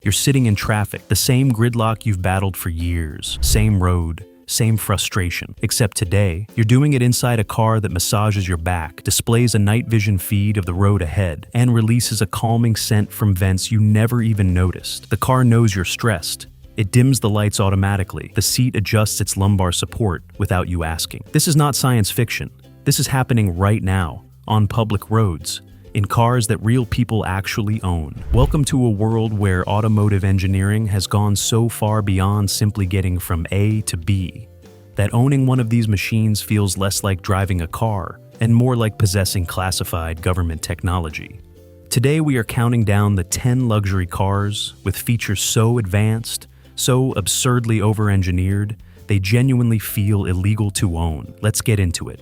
You're sitting in traffic, the same gridlock you've battled for years, same road, same frustration. Except today, you're doing it inside a car that massages your back, displays a night vision feed of the road ahead, and releases a calming scent from vents you never even noticed. The car knows you're stressed. It dims the lights automatically. The seat adjusts its lumbar support without you asking. This is not science fiction. This is happening right now, on public roads, in cars that real people actually own. Welcome to a world where automotive engineering has gone so far beyond simply getting from A to B, that owning one of these machines feels less like driving a car and more like possessing classified government technology. Today we are counting down the 10 luxury cars with features so advanced, so absurdly over-engineered, they genuinely feel illegal to own. Let's get into it.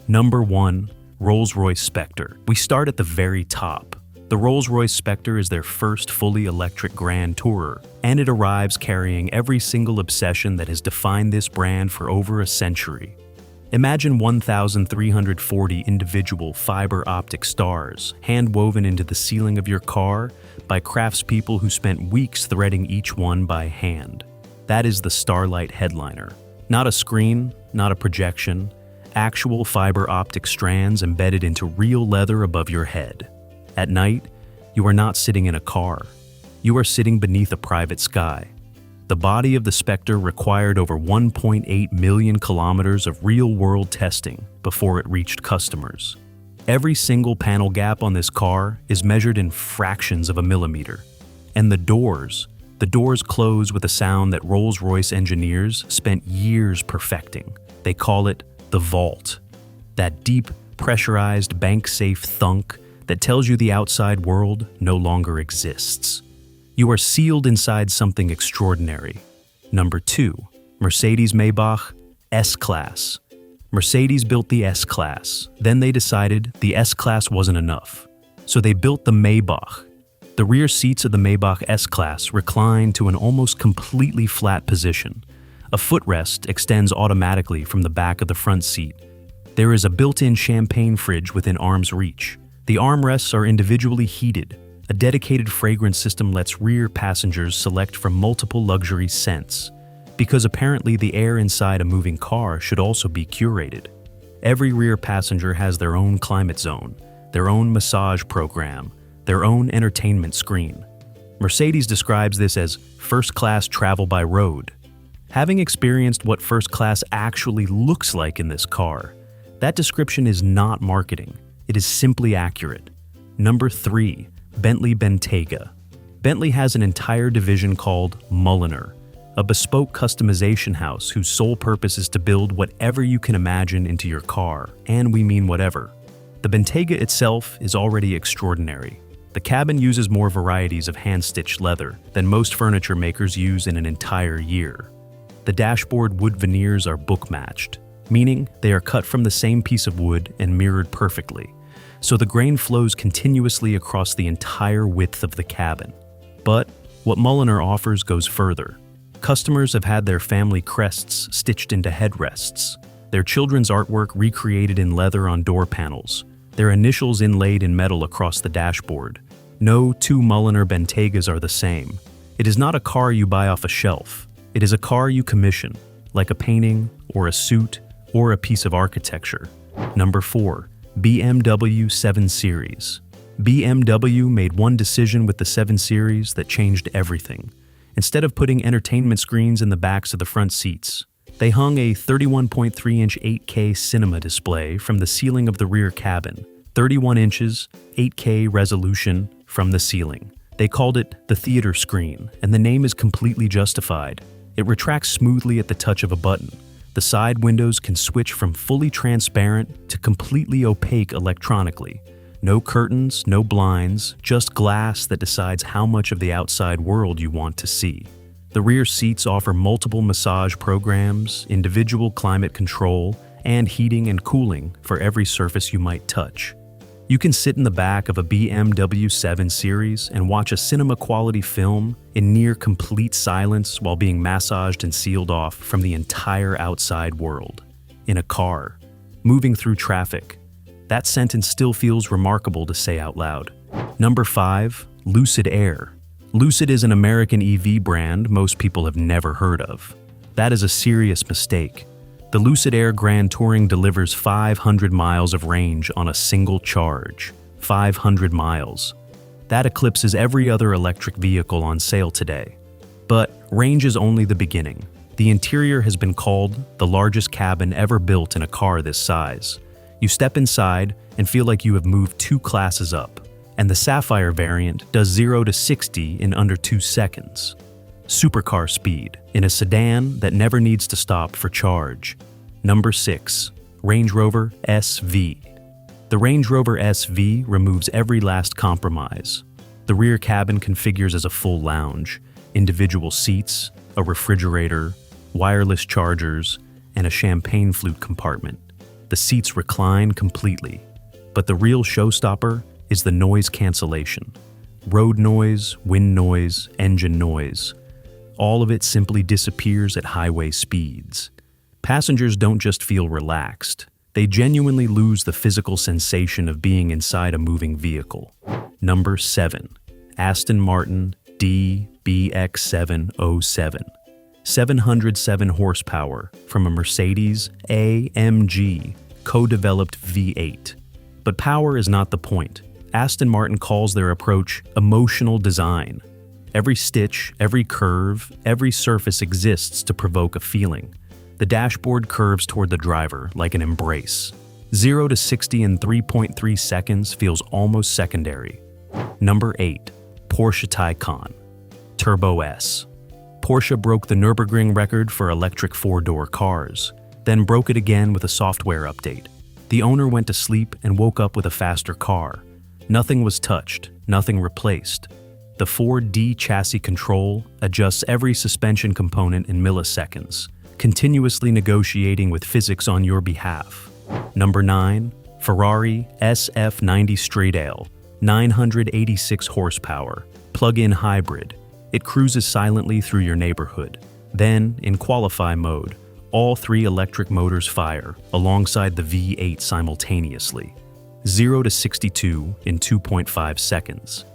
Number 1. Rolls-Royce Spectre. We start at the very top. The Rolls-Royce Spectre is their first fully electric Grand Tourer, and it arrives carrying every single obsession that has defined this brand for over a century. Imagine 1,340 individual fiber optic stars hand-woven into the ceiling of your car by craftspeople who spent weeks threading each one by hand. That is the Starlight headliner. Not a screen, not a projection, actual fiber optic strands embedded into real leather above your head. At night, you are not sitting in a car. You are sitting beneath a private sky. The body of the Spectre required over 1.8 million kilometers of real-world testing before it reached customers. Every single panel gap on this car is measured in fractions of a millimeter. And the doors close with a sound that Rolls-Royce engineers spent years perfecting. They call it the vault, that deep, pressurized, bank-safe thunk that tells you the outside world no longer exists. You are sealed inside something extraordinary. Number 2. Mercedes-Maybach S-Class. Mercedes built the S-Class. Then they decided the S-Class wasn't enough. So they built the Maybach. The rear seats of the Maybach S-Class recline to an almost completely flat position. A footrest extends automatically from the back of the front seat. There is a built-in champagne fridge within arm's reach. The armrests are individually heated. A dedicated fragrance system lets rear passengers select from multiple luxury scents, because apparently the air inside a moving car should also be curated. Every rear passenger has their own climate zone, their own massage program, their own entertainment screen. Mercedes describes this as first-class travel by road. Having experienced what first class actually looks like in this car, that description is not marketing. It is simply accurate. Number 3. Bentley Bentayga. Bentley has an entire division called Mulliner, a bespoke customization house whose sole purpose is to build whatever you can imagine into your car, and we mean whatever. The Bentayga itself is already extraordinary. The cabin uses more varieties of hand-stitched leather than most furniture makers use in an entire year. The dashboard wood veneers are book-matched, meaning they are cut from the same piece of wood and mirrored perfectly, so the grain flows continuously across the entire width of the cabin. But what Mulliner offers goes further. Customers have had their family crests stitched into headrests, their children's artwork recreated in leather on door panels, their initials inlaid in metal across the dashboard. No two Mulliner Bentaygas are the same. It is not a car you buy off a shelf. It is a car you commission, like a painting, or a suit, or a piece of architecture. Number 4. BMW 7 Series. BMW made one decision with the 7 Series that changed everything. Instead of putting entertainment screens in the backs of the front seats, they hung a 31.3-inch 8K cinema display from the ceiling of the rear cabin, 31 inches, 8K resolution from the ceiling. They called it the theater screen, and the name is completely justified. It retracts smoothly at the touch of a button. The side windows can switch from fully transparent to completely opaque electronically. No curtains, no blinds, just glass that decides how much of the outside world you want to see. The rear seats offer multiple massage programs, individual climate control, and heating and cooling for every surface you might touch. You can sit in the back of a BMW 7 Series and watch a cinema-quality film in near complete silence while being massaged and sealed off from the entire outside world. In a car, moving through traffic. That sentence still feels remarkable to say out loud. Number 5. Lucid Air. Lucid is an American EV brand most people have never heard of. That is a serious mistake. The Lucid Air Grand Touring delivers 500 miles of range on a single charge. 500 miles. That eclipses every other electric vehicle on sale today. But range is only the beginning. The interior has been called the largest cabin ever built in a car this size. You step inside and feel like you have moved 2 classes up. And the Sapphire variant does 0 to 60 in under 2 seconds. Supercar speed in a sedan that never needs to stop for charge. Number 6. Range Rover SV. The Range Rover SV removes every last compromise. The rear cabin configures as a full lounge, individual seats, a refrigerator, wireless chargers, and a champagne flute compartment. The seats recline completely. But the real showstopper is the noise cancellation. Road noise, wind noise, engine noise. All of it simply disappears at highway speeds. Passengers don't just feel relaxed. They genuinely lose the physical sensation of being inside a moving vehicle. Number 7. Aston Martin DBX707. 707 horsepower from a Mercedes-AMG co-developed V8. But power is not the point. Aston Martin calls their approach emotional design. Every stitch, every curve, every surface exists to provoke a feeling. The dashboard curves toward the driver like an embrace. 0 to 60 in 3.3 seconds feels almost secondary. Number 8. Porsche Taycan Turbo S. Porsche broke the Nürburgring record for electric 4-door cars, then broke it again with a software update. The owner went to sleep and woke up with a faster car. Nothing was touched, nothing replaced. The 4D chassis control adjusts every suspension component in milliseconds, continuously negotiating with physics on your behalf. Number 9. Ferrari SF90 Stradale, 986 horsepower, plug-in hybrid. It cruises silently through your neighborhood. Then, in qualify mode, all 3 electric motors fire alongside the V8 simultaneously. 0 to 62 in 2.5 seconds.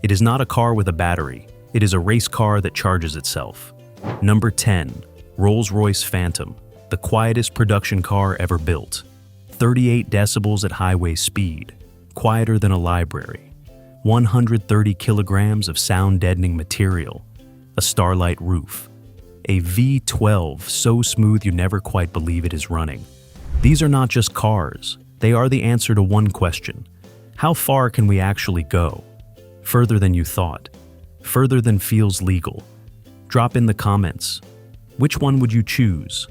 It is not a car with a battery. It is a race car that charges itself. Number 10. Rolls-Royce Phantom, the quietest production car ever built. 38 decibels at highway speed, quieter than a library. 130 kilograms of sound-deadening material, a starlight roof. A V12 so smooth you never quite believe it is running. These are not just cars. They are the answer to one question. How far can we actually go? Further than you thought. Further than feels legal. Drop in the comments. Which one would you choose?